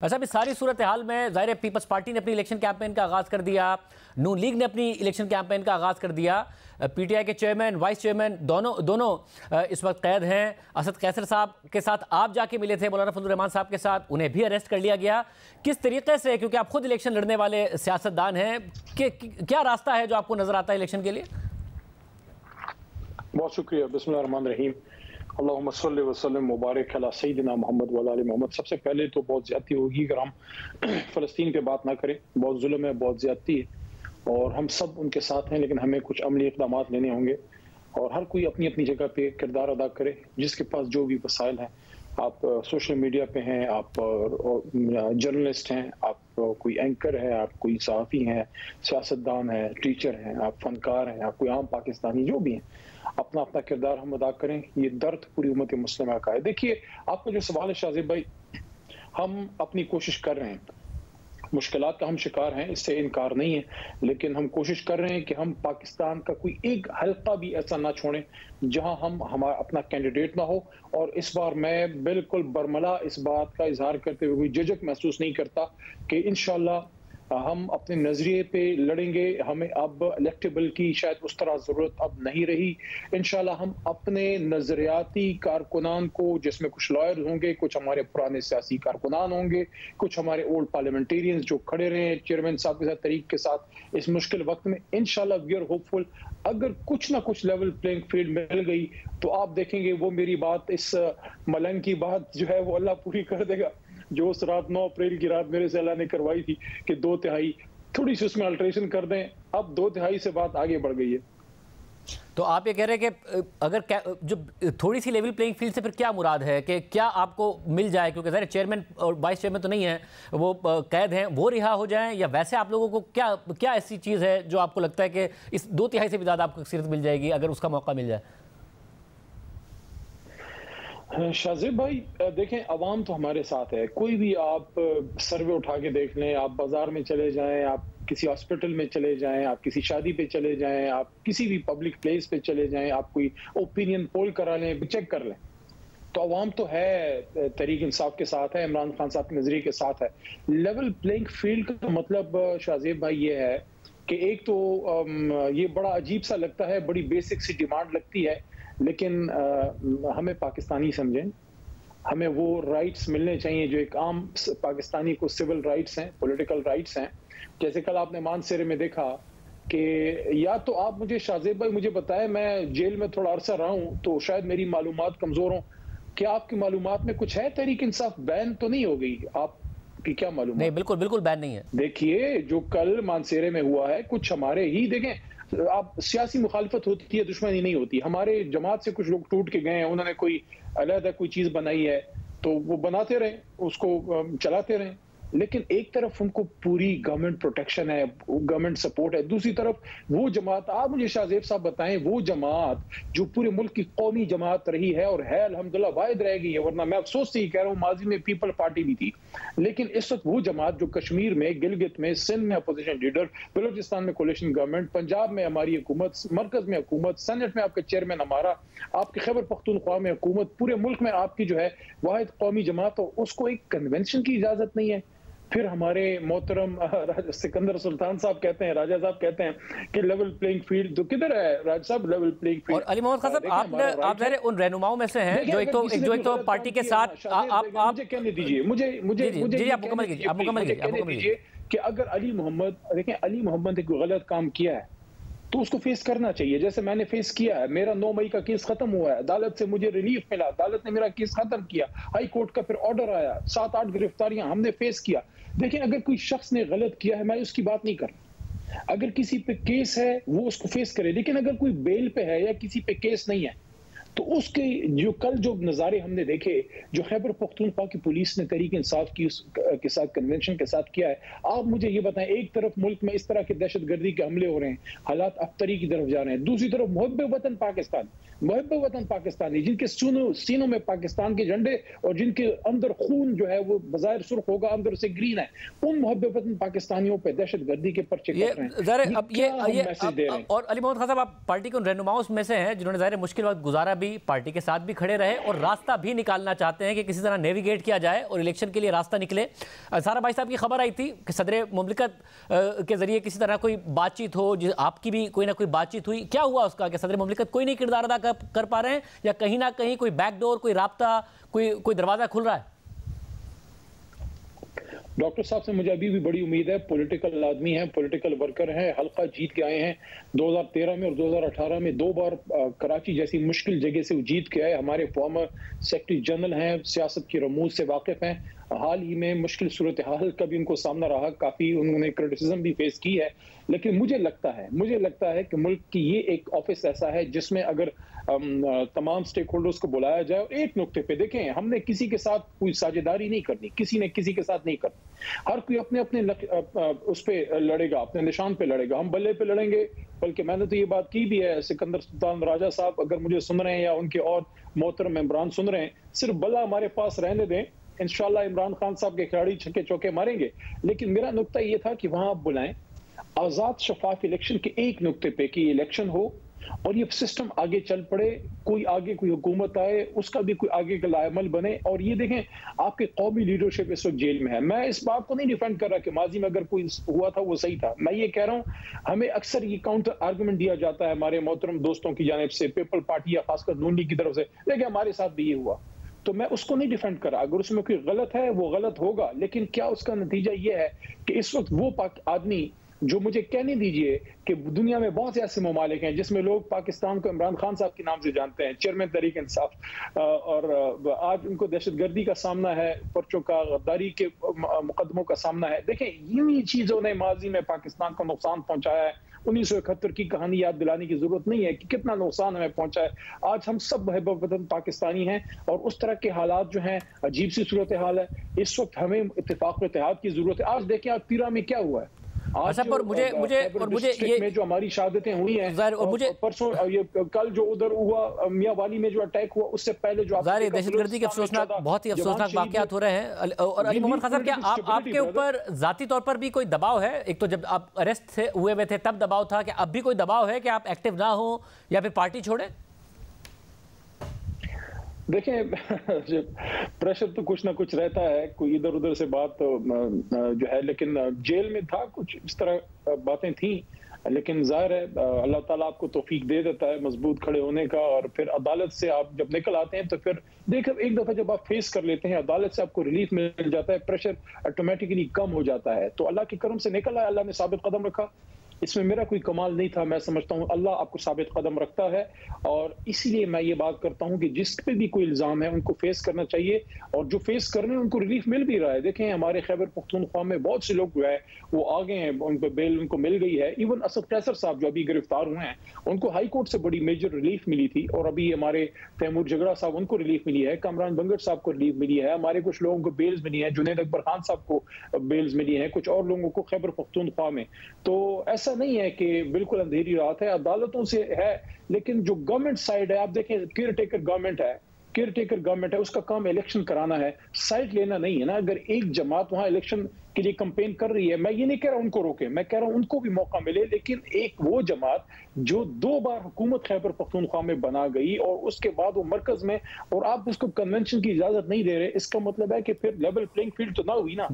اچھا، ابھی ساری صورتحال میں ظاہر ہے پیپلز پارٹی نے اپنی الیکشن کیمپین کا آغاز کر دیا، نون لیگ نے اپنی الیکشن کیمپین کا آغاز کر دیا، پی ٹی آئی کے چیئرمین وائس چیئرمین دونوں اس وقت قید ہیں۔ اسد قیصر صاحب کے ساتھ آپ جا کے ملے تھے، مولانا فضل الرحمان صاحب کے ساتھ، انہیں بھی اریسٹ کر لیا گیا۔ کس طریقے سے، کیونکہ آپ خود الیکشن لڑنے والے سیاستدان ہیں، کہ کیا راستہ ہے جو آپ کو نظر آتا ہے الیکشن کے لیے؟ بہت شکریہ۔ بسم اللہ الرحمن الرحیم۔ اللہم صلی وسلم مبارک علی سیدنا محمد وعلی آل محمد۔ سب سے پہلے تو بہت زیادتی ہوگی اگر ہم فلسطین پہ بات نہ کریں، بہت ظلم ہے، بہت زیادتی ہے، اور ہم سب ان کے ساتھ ہیں، لیکن ہمیں کچھ عملی اقدامات لینے ہوں گے، اور ہر کوئی اپنی اپنی جگہ پہ کردار ادا کرے، جس کے پاس جو بھی وسائل ہیں۔ آپ سوشل میڈیا پہ ہیں، آپ جرنلسٹ ہیں، آپ کوئی اینکر ہے، آپ کوئی صحافی ہیں، سیاستدان ہیں، ٹیچر ہیں، آپ فنکار ہیں، آپ کوئی عام پاکستانی، جو بھی ہیں، اپنا اپنا کردار ہم ادا کریں۔ یہ درد پوری امت مسلمہ کا ہے۔ دیکھیے، آپ کا جو سوال ہے شاذیب بھائی، ہم اپنی کوشش کر رہے ہیں، مشکلات کا ہم شکار ہیں، اس سے انکار نہیں ہے، لیکن ہم کوشش کر رہے ہیں کہ ہم پاکستان کا کوئی ایک حلقہ بھی ایسا نہ چھوڑیں جہاں ہمارا اپنا کینڈیڈیٹ نہ ہو۔ اور اس بار میں بالکل برملا اس بات کا اظہار کرتے ہوئے جھجک محسوس نہیں کرتا کہ انشاءاللہ ہم اپنے نظریے پہ لڑیں گے۔ ہمیں اب الیکٹیبل کی شاید اس طرح ضرورت اب نہیں رہی۔ انشاءاللہ ہم اپنے نظریاتی کارکنان کو، جس میں کچھ لائر ہوں گے، کچھ ہمارے پرانے سیاسی کارکنان ہوں گے، کچھ ہمارے اولڈ پارلیمنٹیرینز جو کھڑے رہے ہیں چیئرمین صاحب کے ساتھ طریق کے ساتھ اس مشکل وقت میں، انشاءاللہ وی آر ہوپ فل۔ اگر کچھ نہ کچھ لیول پلینگ فیلڈ مل گئی تو آپ دیکھیں گے وہ میری بات، اس ملنگ کی بات جو ہے وہ اللہ پوری کر دے گا، جو اس رات 9 اپریل کی رات میرے سے اللہ نے کروائی تھی کہ 2/3 تھوڑی سی اس میں الٹریشن کر دیں۔ اب 2/3 سے بات آگے بڑھ گئی ہے۔ تو آپ یہ کہہ رہے ہیں کہ اگر جو تھوڑی سی لیول پلینگ فیلڈ سے پھر کیا مراد ہے، کہ کیا آپ کو مل جائے، کیونکہ ظاہر چیئرمین اور وائس چیئرمین تو نہیں ہیں، وہ قید ہیں، وہ رہا ہو جائیں، یا ویسے آپ لوگوں کو کیا ایسی چیز ہے جو آپ کو لگتا ہے کہ اس 2/3 سے بھی زیادہ آپ کو اکثریت مل جائے گی اگر اس کا موقع مل جائے؟ شاذیب بھائی دیکھیں، عوام تو ہمارے ساتھ ہے۔ کوئی بھی آپ سروے اٹھا کے دیکھ لیں، آپ بازار میں چلے جائیں، آپ کسی ہاسپٹل میں چلے جائیں، آپ کسی شادی پہ چلے جائیں، آپ کسی بھی پبلک پلیس پہ چلے جائیں، آپ کوئی اوپینین پول کرا لیں، چیک کر لیں، تو عوام تو ہے تحریک انصاف کے ساتھ ہے، عمران خان صاحب کے نظریے کے ساتھ ہے۔ لیول پلینگ فیلڈ کا مطلب شاذیب بھائی یہ ہے کہ ایک تو یہ بڑا عجیب سا لگتا ہے، بڑی بیسک سی ڈیمانڈ لگتی ہے، لیکن ہمیں پاکستانی سمجھیں، ہمیں وہ رائٹس ملنے چاہیے جو ایک عام پاکستانی کو سول رائٹس ہیں، پولیٹیکل رائٹس ہیں۔ جیسے کل آپ نے مانسیرے میں دیکھا کہ یا تو آپ مجھے شاذیب بھائی مجھے بتائیں، میں جیل میں تھوڑا عرصہ رہا ہوں تو شاید میری معلومات کمزور ہوں، کیا آپ کی معلومات میں کچھ ہے تحریک انصاف بین تو نہیں ہو گئی؟ آپ کی کیا معلومات؟ نہیں، بالکل بین نہیں ہے۔ دیکھیے جو کل مانسیرے میں ہوا ہے، کچھ ہمارے ہی، دیکھیں آپ سیاسی مخالفت ہوتی ہے، دشمنی نہیں ہوتی۔ ہمارے جماعت سے کچھ لوگ ٹوٹ کے گئے ہیں، انہوں نے کوئی علیحدہ کوئی چیز بنائی ہے تو وہ بناتے رہیں، اس کو چلاتے رہیں، لیکن ایک طرف ان کو پوری گورنمنٹ پروٹیکشن ہے، گورنمنٹ سپورٹ ہے، دوسری طرف وہ جماعت، آپ مجھے شاذیب صاحب بتائیں، وہ جماعت جو پورے ملک کی قومی جماعت رہی ہے اور ہے الحمدللہ واحد رہ گئی ہے، ورنہ میں افسوس سے ہی کہہ رہا ہوں ماضی میں پیپل پارٹی بھی تھی، لیکن اس وقت وہ جماعت جو کشمیر میں، گلگت میں، سندھ میں اپوزیشن لیڈر، بلوچستان میں کولیشن گورنمنٹ، پنجاب میں ہماری حکومت، مرکز میں حکومت، سینٹ میں آپ کا چیئرمین ہمارا، آپ کے خیبر پختونخوا میں حکومت، پورے ملک میں آپ کی جو ہے واحد قومی جماعت، ہو اس کو ایک کنونشن کی اجازت نہیں ہے۔ پھر ہمارے محترم سکندر سلطان صاحب کہتے ہیں، راجہ صاحب کہتے ہیں کہ لیول پلینگ فیلڈ، تو کدھر ہے راجہ صاحب لیول پلینگ فیلڈ؟ اور علی محمد خان صاحب، آپ ظاہر ان رہنماؤں میں سے ہیں جو ایک تو پارٹی کے ساتھ مجھے کہنے دیجئے، مجھے کہنے دیجئے کہ اگر علی محمد، دیکھیں علی محمد نے کوئی غلط کام کیا ہے تو اس کو فیس کرنا چاہیے، جیسے میں نے فیس کیا ہے۔ میرا 9 مئی کا کیس ختم ہوا ہے، عدالت سے مجھے ریلیف ملا، عدالت نے میرا کیس ختم کیا، ہائی کورٹ کا پھر آرڈر آیا، 7-8 گرفتاریاں ہم نے فیس کیا۔ دیکھیں اگر کوئی شخص نے غلط کیا ہے، میں اس کی بات نہیں کر رہا، اگر کسی پہ کیس ہے وہ اس کو فیس کرے، لیکن اگر کوئی بیل پہ ہے یا کسی پہ کیس نہیں ہے تو اس کے جو کل جو نظارے ہم نے دیکھے، جو خیبر پختونخوا کی پولیس نے تحریک انصاف کی کے ساتھ کنونشن کے ساتھ کیا ہے، آپ مجھے یہ بتائیں، ایک طرف ملک میں اس طرح کے دہشت گردی کے حملے ہو رہے ہیں، حالات ابتری کی طرف جا رہے ہیں، دوسری طرف محب وطن پاکستان، محب وطن پاکستانی جن کے سینوں میں پاکستان کے جھنڈے اور جن کے اندر خون جو ہے وہ بظاہر سرخ ہوگا اندر سے گرین ہے، ان محب وطن پاکستانیوں پہ دہشت گردی کے پرچے کٹ رہے ہیں۔ اور علی محمد خان صاحب، آپ پارٹی کے ان رہنماؤں میں سے ہیں جنہوں نے ظاہر مشکل وقت گزارا بھی بھی پارٹی کے ساتھ بھی کھڑے رہے اور راستہ بھی نکالنا چاہتے ہیں کہ کسی طرح نیویگیٹ کیا جائے اور الیکشن کے لیے راستہ نکلے. سارا بھائی صاحب کی خبر آئی تھی کہ صدر مملکت کے ذریعے کسی طرح کوئی بات چیت ہو, آپ کی بھی کوئی نہ کوئی بات چیت ہوئی, کیا ہوا اس کا کہ صدر مملکت کوئی نہیں کردار ادا کر پا رہے ہیں یا کہیں نہ کہیں کوئی بیک ڈور, کوئی رابطہ, کوئی دروازہ کھل رہا ہے؟ ڈاکٹر صاحب سے مجھے ابھی بھی بڑی امید ہے. پولیٹیکل آدمی ہیں, پولیٹیکل ورکر ہیں, حلقہ جیت کے آئے ہیں 2013 میں اور 2018 میں 2 بار کراچی جیسی مشکل جگہ سے جیت کے آئے. ہمارے فارمر سیکرٹری جنرل ہیں, سیاست کی رموز سے واقف ہیں. حال ہی میں مشکل صورتحال کا بھی ان کو سامنا رہا, کافی انہوں نے کرٹیسزم بھی فیس کی ہے. لیکن مجھے لگتا ہے کہ ملک کی یہ ایک آفس ایسا ہے جس میں اگر تمام سٹیک ہولڈرز کو بلایا جائے اور ایک نقطے پہ دیکھیں, ہم نے کسی کے ساتھ کوئی ساجھیداری نہیں کرنی, کسی نے کسی کے ساتھ نہیں کرنی. ہر کوئی اپنے اس پہ لڑے گا, اپنے نشان پہ لڑے گا. ہم بلے پہ لڑیں گے, بلکہ میں نے تو یہ بات کی بھی ہے, سکندر سلطان راجہ صاحب اگر مجھے سن رہے ہیں یا ان کے اور محترم عمران سن رہے ہیں, صرف بلا ہمارے پاس رہنے دیں, انشاءاللہ عمران خان صاحب کے کھلاڑی چھکے چوکے ماریں گے. لیکن میرا نقطہ یہ تھا کہ وہاں آپ بلائیں آزاد شفاف الیکشن کے ایک نقطے پہ کہ الیکشن ہو اور یہ سسٹم آگے چل پڑے, کوئی حکومت آئے, اس کا بھی کوئی آگے کا عمل بنے. اور یہ دیکھیں آپ کے قومی لیڈرشپ اس وقت جیل میں ہے. میں اس بات کو نہیں ڈیفینڈ کر رہا کہ ماضی میں اگر کوئی ہوا تھا وہ صحیح تھا. میں یہ کہہ رہا ہوں ہمیں اکثر یہ کاؤنٹر آرگومنٹ دیا جاتا ہے ہمارے محترم دوستوں کی جانب سے, پیپل پارٹی یا خاص کر نون لیگ کی طرف سے, دیکھیں ہمارے ساتھ بھی یہ ہوا. تو میں اس کو نہیں ڈیفینڈ کر رہا, اگر اس میں کوئی غلط ہے وہ غلط ہوگا, لیکن کیا اس کا نتیجہ یہ ہے کہ اس وقت وہ آدمی جو مجھے کہنے دیجئے کہ دنیا میں بہت سے ایسے ممالک ہیں جس میں لوگ پاکستان کو عمران خان صاحب کے نام سے جانتے ہیں, چیئرمین تحریک انصاف, اور آج ان کو دہشت گردی کا سامنا ہے, پرچوں کا, غداری کے مقدموں کا سامنا ہے. دیکھیں انہی چیزوں نے ماضی میں پاکستان کو نقصان پہنچایا ہے. 1971 کی کہانی یاد دلانے کی ضرورت نہیں ہے کہ کتنا نقصان ہمیں پہنچا ہے. آج ہم سب محب وطن پاکستانی ہیں اور اس طرح کے حالات جو ہیں عجیب سی صورتحال ہے. اس وقت ہمیں اتفاق و اتحاد کی ضرورت ہے. آج دیکھیں آپ تیرہ میں کیا ہوا ہے, مجھے یہ جو ہماری شہادتیں ہوئی ہیں, پرسوں کل جو ادھر ہوا میاں والی میں جو اٹیک ہوا, اس سے پہلے جو دہشت گردی کے بہت ہی افسوسناک واقعات ہو رہے ہیں. اور علی محمد خان صاحب, کیا آپ کے اوپر ذاتی طور پر بھی کوئی دباؤ ہے؟ ایک تو جب آپ اریسٹ ہوئے تھے تب دباؤ تھا, کہ اب بھی کوئی دباؤ ہے کہ آپ ایکٹیو نہ ہوں یا پھر پارٹی چھوڑیں؟ دیکھیں پریشر تو کچھ نہ کچھ رہتا ہے, کوئی ادھر ادھر سے بات جو ہے, لیکن جیل میں تھا کچھ اس طرح باتیں تھیں. لیکن ظاہر ہے اللہ تعالیٰ آپ کو توفیق دے دیتا ہے مضبوط کھڑے ہونے کا, اور پھر عدالت سے آپ جب نکل آتے ہیں تو پھر دیکھ ایک دفعہ جب آپ فیس کر لیتے ہیں عدالت سے آپ کو ریلیف مل جاتا ہے, پریشر آٹومیٹکلی کم ہو جاتا ہے. تو اللہ کے کرم سے نکل آیا, اللہ نے ثابت قدم رکھا. اس میں میرا کوئی کمال نہیں تھا. میں سمجھتا ہوں اللہ آپ کو ثابت قدم رکھتا ہے, اور اسی لیے میں یہ بات کرتا ہوں کہ جس پہ بھی کوئی الزام ہے ان کو فیس کرنا چاہیے, اور جو فیس کر رہے ہیں ان کو ریلیف مل بھی رہا ہے. دیکھیں ہمارے خیبر پختونخوا میں بہت سے لوگ جو ہے وہ آگے ہیں, ان پہ بیل ان کو مل گئی ہے. ایون اسد قیصر صاحب جو ابھی گرفتار ہوئے ہیں ان کو ہائی کورٹ سے بڑی میجر ریلیف ملی تھی, اور ابھی ہمارے تیمور جگرا صاحب ان کو ریلیف ملی ہے, کامران بنگٹ صاحب کو ریلیف ملی ہے, ہمارے کچھ لوگوں کو بیلز ملی ہیں, جنید اکبر خان صاحب کو بیلز ملی ہیں, کچھ اور لوگوں کو خیبر پختونخوا میں. تو ایسا نہیں ہے کہ بالکل اندھیری رات ہے, عدالتوں سے ہے. لیکن جو گورنمنٹ سائیڈ ہے, آپ دیکھیں کیئر ٹیکر گورنمنٹ ہے, اس کا کام الیکشن کرانا ہے, سائٹ لینا نہیں ہے نا. اگر ایک جماعت وہاں الیکشن کے لیے کمپین کر رہی ہے, میں یہ نہیں کہہ رہا ان کو روکے, میں کہہ رہا ہوں ان کو بھی موقع ملے. لیکن ایک وہ جماعت جو 2 بار حکومت خیبر پختونخوا میں بنا گئی اور اس کے بعد وہ مرکز میں, اور آپ اس کو کنونشن کی اجازت نہیں دے رہے, اس کا مطلب ہے کہ پھر لیول پلینگ فیلڈ تو نہ ہوئی نا.